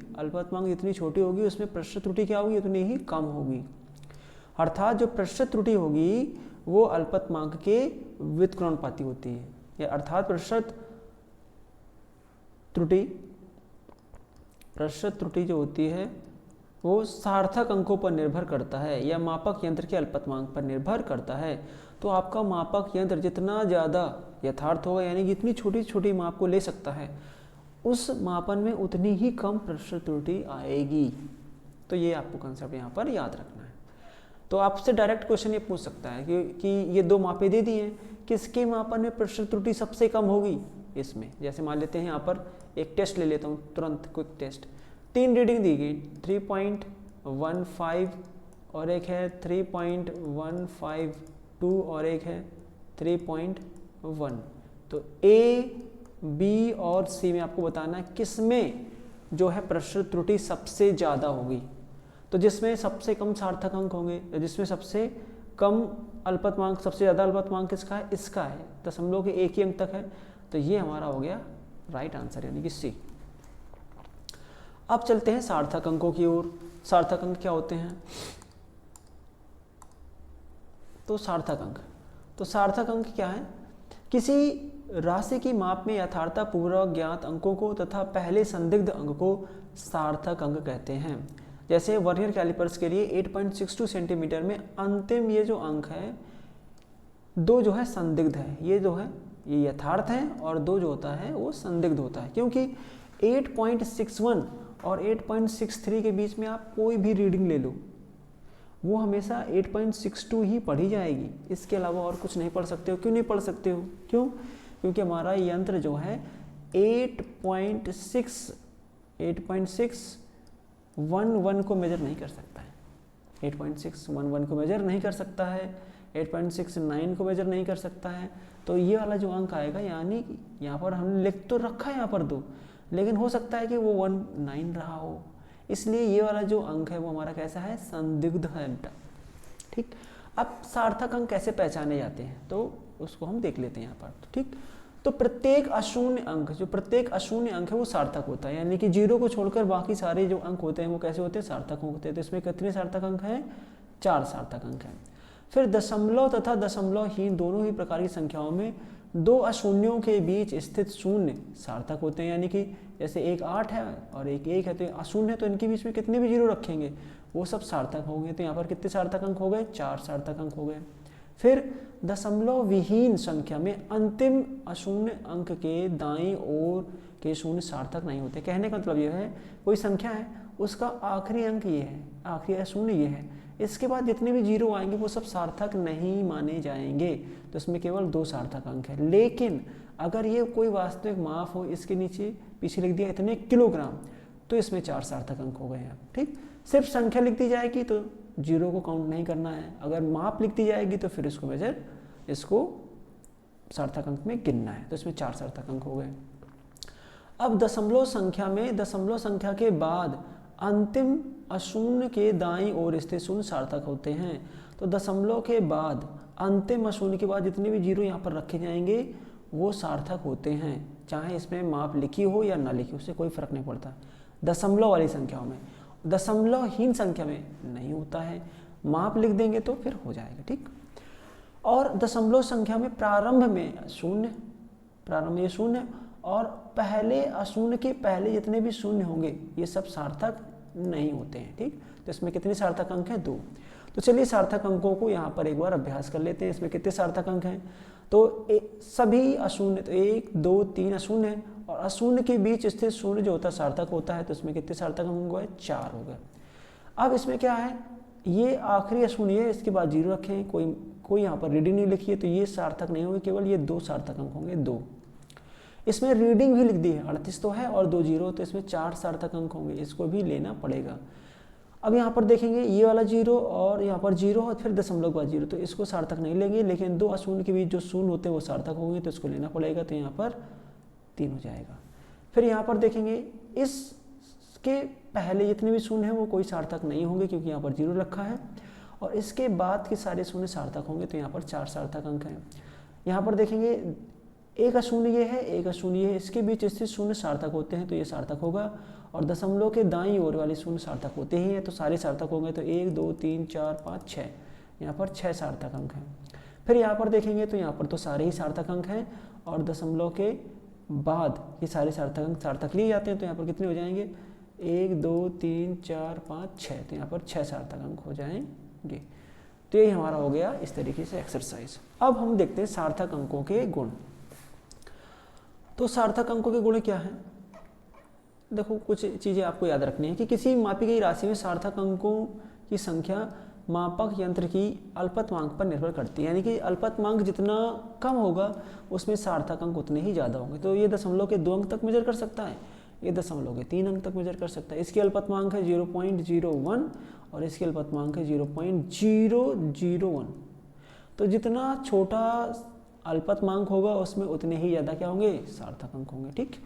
उसमें प्रश्न त्रुटि क्या होगी, उतनी ही कम होगी। अर्थात जो प्रश्न त्रुटि होगी वो अल्पतमांक के व्युत्क्रमानुपाती होती है, या अर्थात प्रश्न त्रुटि जो होती है वो सार्थक अंकों पर निर्भर करता है या मापक यंत्र के अल्पतमांक पर निर्भर करता है। तो आपका मापक यंत्र जितना ज़्यादा यथार्थ होगा, यानी कि जितनी छोटी छोटी माप को ले सकता है, उस मापन में उतनी ही कम प्रश्न त्रुटि आएगी। तो ये आपको कंसेप्ट यहाँ पर याद रखना है। तो आपसे डायरेक्ट क्वेश्चन ये पूछ सकता है कि ये 2 मापें दे दी हैं, किसके मापन में प्रश्न त्रुटि सबसे कम होगी इसमें। जैसे मान लेते हैं यहाँ पर एक टेस्ट ले लेता हूँ तुरंत, क्विक टेस्ट। 3 रीडिंग दी गई, 3.15 और एक है 3.152 और एक है 3.1। तो A, B और C में आपको बताना है किस में जो है प्रश्न त्रुटि सबसे ज़्यादा होगी। तो जिसमें सबसे कम सार्थक अंक होंगे, जिसमें सबसे कम अल्पतमांक, सबसे ज़्यादा अल्पतमांक किसका है, इसका है, दशमलव के 1 ही अंक तक है। तो ये हमारा हो गया राइट आंसर, यानी कि C। अब चलते हैं सार्थक अंकों की ओर। सार्थक अंक क्या होते हैं, तो सार्थक अंक क्या है, किसी राशि की माप में यथार्थतापूर्वक ज्ञात अंकों को तथा पहले संदिग्ध अंक को सार्थक अंक कहते हैं। जैसे वर्नियर कैलिपर्स के लिए 8.62 सेंटीमीटर में अंतिम ये जो अंक है, दो जो है संदिग्ध है, ये जो है ये यथार्थ है और दो जो होता है वो संदिग्ध होता है, क्योंकि 8.61 और 8.63 के बीच में आप कोई भी रीडिंग ले लो वो हमेशा 8.62 ही पढ़ी जाएगी, इसके अलावा और कुछ नहीं पढ़ सकते हो। क्यों नहीं पढ़ सकते हो? क्यों? क्योंकि हमारा यंत्र जो है 8.611 को मेजर नहीं कर सकता है, 8.611 को मेजर नहीं कर सकता है, 8.69 को मेजर नहीं कर सकता है। तो ये वाला जो अंक आएगा, यानी यहाँ पर हमने लिख तो रखा है यहाँ पर 2, लेकिन हो सकता है कि वो 19 रहा हो, इसलिए ये वाला जो अंक है वो हमारा कैसा है? संदिग्ध है बेटा। ठीक, अब सार्थक अंक कैसे पहचाने जाते हैं तो उसको हम देख लेते हैं यहाँ पर। ठीक, तो प्रत्येक अशून्य अंक, जो प्रत्येक अशून्य अंक है वो सार्थक होता है, यानी कि 0 को छोड़कर बाकी सारे जो अंक होते हैं वो कैसे होते हैं? सार्थक होते हैं। तो इसमें कितने सार्थक अंक हैं? 4 सार्थक अंक हैं। फिर दशमलव तथा दशमलवहीन दोनों ही प्रकार की संख्याओं में 2 अशून्यों के बीच स्थित शून्य सार्थक होते हैं, यानी कि जैसे एक 8 है और एक 1 है तो अशून्य है, तो इनके बीच में कितने भी 0 रखेंगे वो सब सार्थक होंगे। तो यहाँ पर कितने सार्थक अंक हो गए? 4 सार्थक अंक हो गए। फिर दशमलव विहीन संख्या में अंतिम अशून्य अंक के दाईं ओर के शून्य सार्थक नहीं होते। कहने का मतलब यह है, कोई संख्या है उसका आखिरी अंक ये है, आखिरी अशून्य ये है, इसके बाद जितने भी 0 आएंगे वो सब सार्थक नहीं माने जाएंगे, तो इसमें केवल 2 सार्थक अंक है। लेकिन अगर ये कोई वास्तविक माप हो, इसके नीचे पीछे लिख दिया इतने किलोग्राम, तो इसमें 4 सार्थक अंक हो गए हैं। ठीक, सिर्फ संख्या लिख दी जाएगी तो 0 को काउंट नहीं करना है, अगर माप लिख दी जाएगी तो फिर इसको मेजर, इसको सार्थक अंक में गिनना है, तो इसमें 4 सार्थक अंक हो गए। अब दशमलव संख्या में दशमलव संख्या के बाद अंतिम अशून्य के दाईं ओर स्थित शून्य सार्थक होते हैं। तो दशमलव के बाद अंतिम अशून्य के बाद जितने भी 0 यहाँ पर रखे जाएंगे वो सार्थक होते हैं, चाहे इसमें माप लिखी हो या ना लिखी, उससे कोई फर्क नहीं पड़ता। दशमलव वाली संख्याओं में, दशमलवहीन संख्या में नहीं होता है, माप लिख देंगे तो फिर हो जाएगा। ठीक, और दशमलव संख्या में प्रारंभ में शून्य, प्रारंभ में शून्य और पहले अशून्य के पहले जितने भी शून्य होंगे ये सब सार्थक नहीं होते हैं। ठीक, तो इसमें कितने सार्थक अंक हैं? 2। तो चलिए सार्थक अंकों को यहाँ पर एक बार अभ्यास कर लेते हैं। इसमें कितने सार्थक अंक हैं? तो सभी अशून्य, तो 1 2 3 अशून्य है और अशून्य के बीच स्थित शून्य जो होता है सार्थक होता है, तो इसमें कितने सार्थक अंक हो गए? 4 हो गए। अब इसमें क्या है, ये आखिरी अशून्य है, इसके बाद 0 रखें, कोई यहाँ पर रीडिंग नहीं लिखी है, तो ये सार्थक नहीं होंगे, केवल ये 2 सार्थक अंक होंगे, 2। इसमें रीडिंग भी लिख दी है, 38 तो है और 2 0, तो इसमें 4 सार्थक अंक होंगे, इसको भी लेना पड़ेगा। अब यहाँ पर देखेंगे ये वाला 0 और यहाँ पर 0 और फिर दशमलव के बाद 0, तो इसको सार्थक नहीं लेंगे, लेकिन 2 अशून्य के बीच जो शून्य होते हैं वो सार्थक होंगे, तो इसको लेना पड़ेगा, तो यहाँ पर 3 हो जाएगा। फिर यहाँ पर देखेंगे इसके पहले जितने भी शून्य हैं वो कोई सार्थक नहीं होंगे, क्योंकि यहाँ पर 0 रखा है, और इसके बाद के सारे शून्य सार्थक होंगे, तो यहाँ पर 4 सार्थक अंक हैं। यहाँ पर देखेंगे एक अशून्य ये है, एक अशून्य ये है, इसके बीच स्थित शून्य सार्थक होते हैं, तो ये सार्थक होगा, और दशमलव के दाईं ओर वाले शून्य सार्थक होते ही हैं, तो सारे सार्थक होंगे, तो 1 2 3 4 5 6, यहाँ पर 6 सार्थक अंक हैं। फिर यहाँ पर देखेंगे तो यहाँ पर तो सारे ही सार्थक अंक हैं, और दशमलव के बाद ये सारे सार्थक अंक सार्थक लिए जाते हैं, तो यहाँ पर कितने हो जाएंगे? 1 2 3 4 5 6, तो यहाँ पर 6 सार्थक अंक हो जाएंगे। तो यही हमारा हो गया इस तरीके से एक्सरसाइज। अब हम देखते हैं सार्थक अंकों के गुण। तो सार्थक अंकों के गुण क्या हैं? देखो, कुछ चीज़ें आपको याद रखनी है कि किसी मापी गई राशि में सार्थक अंकों की संख्या मापक यंत्र की अल्पतमांक पर निर्भर करती है, यानी कि अल्पतमांक जितना कम होगा उसमें सार्थक अंक उतने ही ज़्यादा होंगे। तो ये दशमलव के 2 अंक तक मेजर कर सकता है, ये दशमलव के 3 अंक तक मेजर कर सकता है। इसकी अल्पतमांक है 0.01 और इसकी अल्पतमांक है 0.001। तो जितना छोटा अल्पतमांक होगा उसमें उतने ही ज़्यादा क्या होंगे? सार्थक अंक होंगे। ठीक,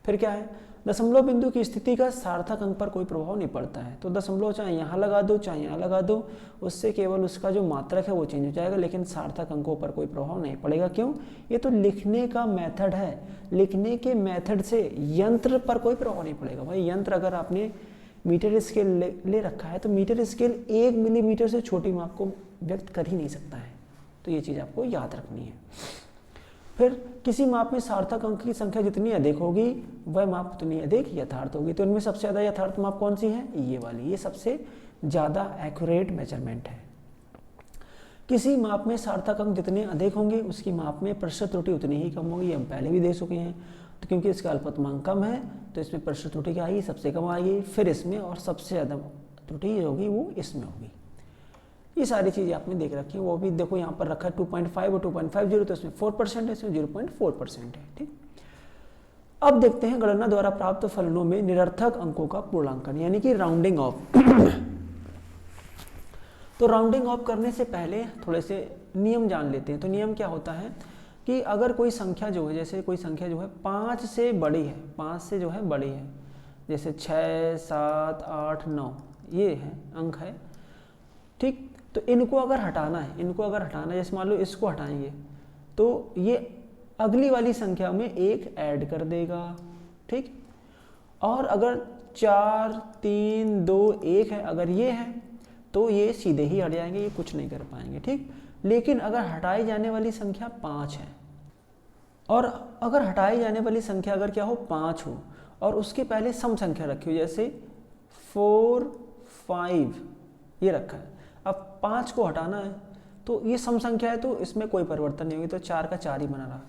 फिर क्या है, दशमलव बिंदु की स्थिति का सार्थक अंक पर कोई प्रभाव नहीं पड़ता है। तो दशमलव चाहे यहाँ लगा दो चाहे यहाँ लगा दो, उससे केवल उसका जो मात्रक है वो चेंज हो जाएगा, लेकिन सार्थक अंकों पर कोई प्रभाव नहीं पड़ेगा। क्यों? ये तो लिखने का मेथड है, लिखने के मेथड से यंत्र पर कोई प्रभाव नहीं पड़ेगा। भाई यंत्र अगर आपने मीटर स्केल ले रखा है तो मीटर स्केल 1 मिलीमीटर से छोटी माप को व्यक्त कर ही नहीं सकता है, तो ये चीज़ आपको याद रखनी है। फिर किसी माप में सार्थक अंक की संख्या जितनी अधिक होगी वह माप उतनी अधिक यथार्थ होगी। तो इनमें सबसे ज़्यादा यथार्थ माप कौन सी है? ये वाली, ये सबसे ज़्यादा एक्यूरेट मेजरमेंट है। किसी माप में सार्थक अंक जितने अधिक होंगे उसकी माप में प्रतिशत त्रुटि उतनी ही कम होगी। हम पहले भी देख चुके हैं। तो क्योंकि इसका अल्पतमांक कम है तो इसमें प्रतिशत त्रुटि क्या आएगी? सबसे कम आएगी, फिर इसमें, और सबसे ज़्यादा त्रुटि होगी वो इसमें होगी। ये सारी चीज़ें आपने देख रखी हैं। वो भी देखो यहाँ पर रखा है 2.5 और 2.50, तो इसमें 4% है, इसमें 0.4% है। ठीक, अब देखते हैं गणना द्वारा प्राप्त फलनों में निरर्थक अंकों का पूर्णांकन, यानी कि राउंडिंग ऑफ। तो राउंडिंग ऑफ करने से पहले थोड़े से नियम जान लेते हैं। तो नियम क्या होता है कि अगर कोई संख्या जो है, जैसे कोई संख्या जो है 5 से बड़ी है, 5 से जो है बड़ी है, जैसे 6, 7, 8, 9 ये है अंक है, ठीक। तो इनको अगर हटाना है, जैसे मान लो इसको हटाएंगे तो ये अगली वाली संख्या में 1 ऐड कर देगा, ठीक। और अगर 4, 3, 2, 1 है, अगर ये है तो ये सीधे ही हट जाएंगे, ये कुछ नहीं कर पाएंगे, ठीक। लेकिन अगर हटाई जाने वाली संख्या 5 है, और अगर हटाई जाने वाली संख्या अगर क्या हो 5 हो और उसके पहले सम संख्या रखी हो, जैसे 4, 5 ये रखा है, अब 5 को हटाना है तो ये सम संख्या है तो इसमें कोई परिवर्तन नहीं होगी, तो 4 का 4 ही बना रहा।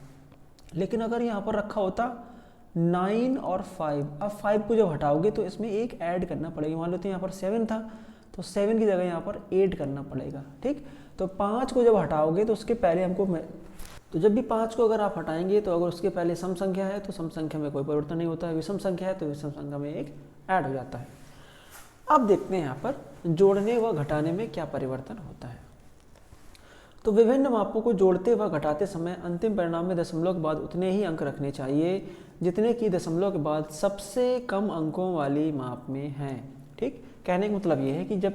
लेकिन अगर यहाँ पर रखा होता 9 और 5, अब 5 को जब हटाओगे तो इसमें 1 ऐड करना पड़ेगा। मान लो तो यहाँ पर 7 था तो 7 की जगह यहाँ पर 8 करना पड़ेगा, ठीक। तो 5 को जब हटाओगे तो उसके पहले हमको, तो जब भी 5 को अगर आप हटाएंगे तो अगर उसके पहले सम संख्या है तो सम संख्या में कोई परिवर्तन नहीं होता है, विषम संख्या है तो विषम संख्या में 1 ऐड हो जाता है। अब देखते हैं यहाँ पर जोड़ने व घटाने में क्या परिवर्तन होता है। तो विभिन्न मापों को जोड़ते व घटाते समय अंतिम परिणाम में दशमलव के बाद उतने ही अंक रखने चाहिए जितने कि दशमलव के बाद सबसे कम अंकों वाली माप में हैं, ठीक। कहने का मतलब ये है कि जब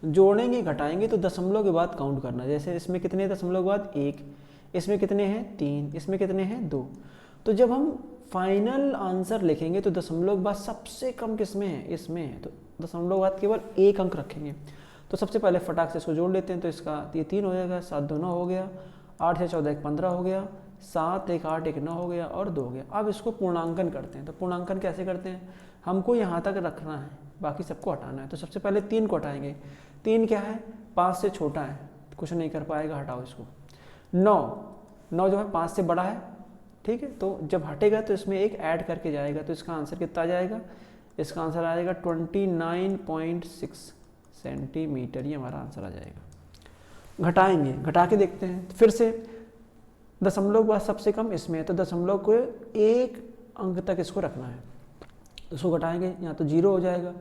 जोड़ेंगे घटाएंगे तो दशमलव के बाद काउंट करना। जैसे इसमें कितने दशमलव के बाद 1, इसमें कितने हैं 3, इसमें कितने हैं 2। तो जब हम फाइनल आंसर लिखेंगे तो दशमलव के बाद सबसे कम किसमें है? इसमें है, तो दशमलव के बाद केवल 1 अंक रखेंगे। तो सबसे पहले फटाक से इसको जोड़ लेते हैं। तो इसका ये 3 हो जाएगा, 7 2 9 हो गया, 8 से 14 1 15 हो गया, 7 1 8 1 9 हो गया और 2 हो गया। अब इसको पूर्णांकन करते हैं। तो पूर्णांकन कैसे करते हैं? हमको यहाँ तक रखना है, बाकी सबको हटाना है। तो सबसे पहले 3 को हटाएंगे। 3 क्या है? 5 से छोटा है, कुछ नहीं कर पाएगा, हटाओ इसको। 9 जो है 5 से बड़ा है, ठीक है। तो जब हटेगा तो इसमें 1 ऐड करके जाएगा, तो इसका आंसर कितना आ जाएगा? इसका आंसर आएगा 29.6 सेंटीमीटर, ये हमारा आंसर आ जाएगा। घटाएंगे, घटा के देखते हैं। फिर से दशमलव के बाद सबसे कम इसमें है, तो दशमलव को 1 अंक तक इसको रखना है। तो इसको घटाएंगे, यहाँ तो 0 हो जाएगा।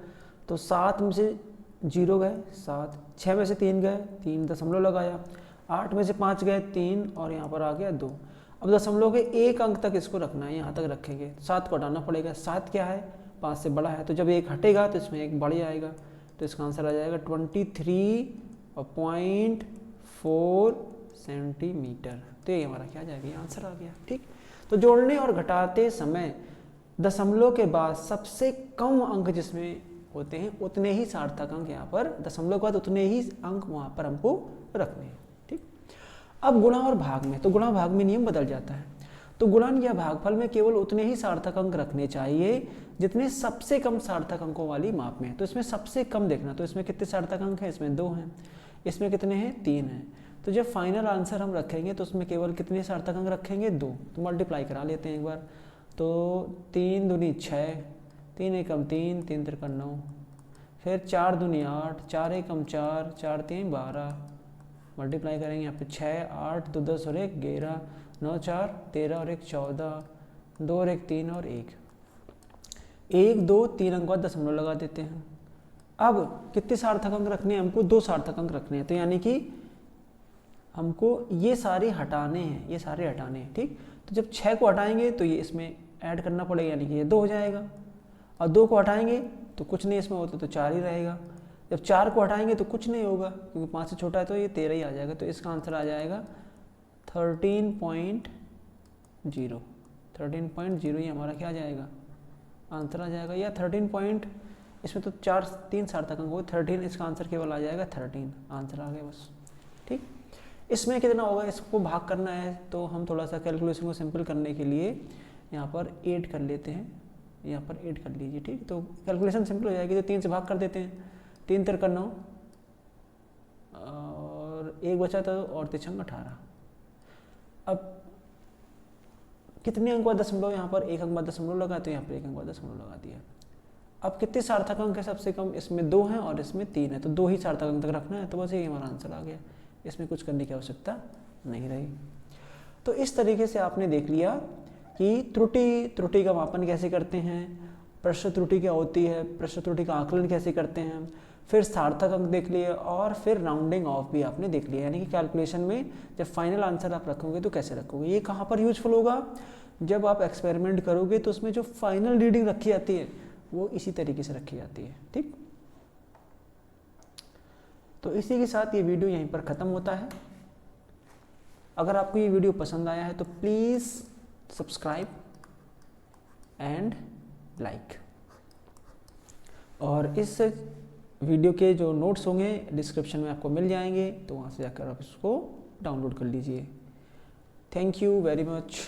तो 7 में से 0 गए 7, 6 में से 3 गए 3, दशमलव लगाया, 8 में से 5 गए 3 और यहाँ पर आ गया 2। अब दशमलव के 1 अंक तक इसको रखना है, यहाँ तक रखेंगे। 7 को हटाना पड़ेगा, 7 क्या है? 5 से बड़ा है, तो जब 1 हटेगा तो इसमें 1 बढ़ जाएगा, तो इसका आंसर आ जाएगा 23.4 सेंटीमीटर। तो ये हमारा क्या आ जाएगा? ये आंसर आ गया, ठीक। तो जोड़ने और घटाते समय दशमलव के बाद सबसे कम अंक जिसमें होते हैं उतने ही सार्थक अंक यहाँ पर, दशमलव के बाद उतने ही अंक वहाँ पर हमको रखने हैं, ठीक। अब गुणा और भाग में, तो गुणा भाग में नियम बदल जाता है। तो गुणन या भागफल में केवल उतने ही सार्थक अंक रखने चाहिए जितने सबसे कम सार्थक अंकों वाली माप में। तो इसमें सबसे कम देखना, तो इसमें कितने सार्थक अंक हैं? इसमें 2 हैं, इसमें कितने हैं? 3 हैं। तो जब फाइनल आंसर हम रखेंगे तो उसमें केवल कितने सार्थक अंक रखेंगे? 2। तो मल्टीप्लाई करा लेते हैं एक बार। तो 3 दूनी 6, 3 एकम 3, 3 त्रिकम 9, फिर 4 दूनी 8, 4 एकम 4, 4 3 12, मल्टीप्लाई करेंगे यहाँ पे 6 8 2 10 और 1 11, 9 4 13 और 1 14, 2 और 1 3 और 1 2 3 अंक बाद दशमलव लगा देते हैं। अब कितने सार्थक अंक रखने हैं? हमको 2 सार्थक अंक रखने हैं। तो यानी कि हमको ये सारे हटाने हैं, ये सारे हटाने हैं, ठीक। तो जब 6 को हटाएंगे तो ये इसमें ऐड करना पड़ेगा, यानी कि ये 2 हो जाएगा। और 2 को हटाएंगे तो कुछ नहीं इसमें होता, तो 4 ही रहेगा। जब 4 को हटाएंगे तो कुछ नहीं होगा, क्योंकि 5 से छोटा है तो ये 13 ही आ जाएगा। तो इसका आंसर आ जाएगा 13.0। 13.0 ये हमारा क्या आ जाएगा? आंसर आ जाएगा। या 13 इसमें तो 3 सार्थक अंक हो, 13 इसका आंसर केवल आ जाएगा 13, आंसर आ गया बस, ठीक। इसमें कितना होगा, इसको भाग करना है तो हम थोड़ा सा कैलकुलेशन को सिंपल करने के लिए यहाँ पर 8 कर लेते हैं, यहाँ पर 8 कर लीजिए, ठीक। तो कैलकुलेशन सिंपल हो जाएगी, तो 3 से भाग कर देते हैं, 3 × 9 और 1 बचा था और 3 × 18। अब कितने अंक बाद दशमलव, यहाँ पर 1 अंक बाद दशमलव लगा तो यहाँ पर 1 अंक बाद दशमलव लगा दिया। अब कितने सार्थक अंक है, सबसे कम इसमें 2 हैं और इसमें 3 है, तो 2 ही सार्थक अंक तक रखना है, तो बस ये हमारा आंसर आ गया, इसमें कुछ करने की आवश्यकता नहीं रही। तो इस तरीके से आपने देख लिया कि त्रुटि का मापन कैसे करते हैं, प्रश्न त्रुटि क्या होती है, प्रश्न त्रुटि का आकलन कैसे करते हैं, फिर सार्थक अंक देख लिए और फिर राउंडिंग ऑफ भी आपने देख लिया। यानी कि कैलकुलेशन में जब फाइनल आंसर आप रखोगे तो कैसे रखोगे। ये कहाँ पर यूजफुल होगा, जब आप एक्सपेरिमेंट करोगे तो उसमें जो फाइनल रीडिंग रखी जाती है वो इसी तरीके से रखी जाती है, ठीक। तो इसी के साथ ये वीडियो यहीं पर ख़त्म होता है। अगर आपको ये वीडियो पसंद आया है तो प्लीज़ सब्सक्राइब एंड लाइक, और इस वीडियो के जो नोट्स होंगे डिस्क्रिप्शन में आपको मिल जाएंगे, तो वहाँ से जाकर आप इसको डाउनलोड कर लीजिए। Thank you very much.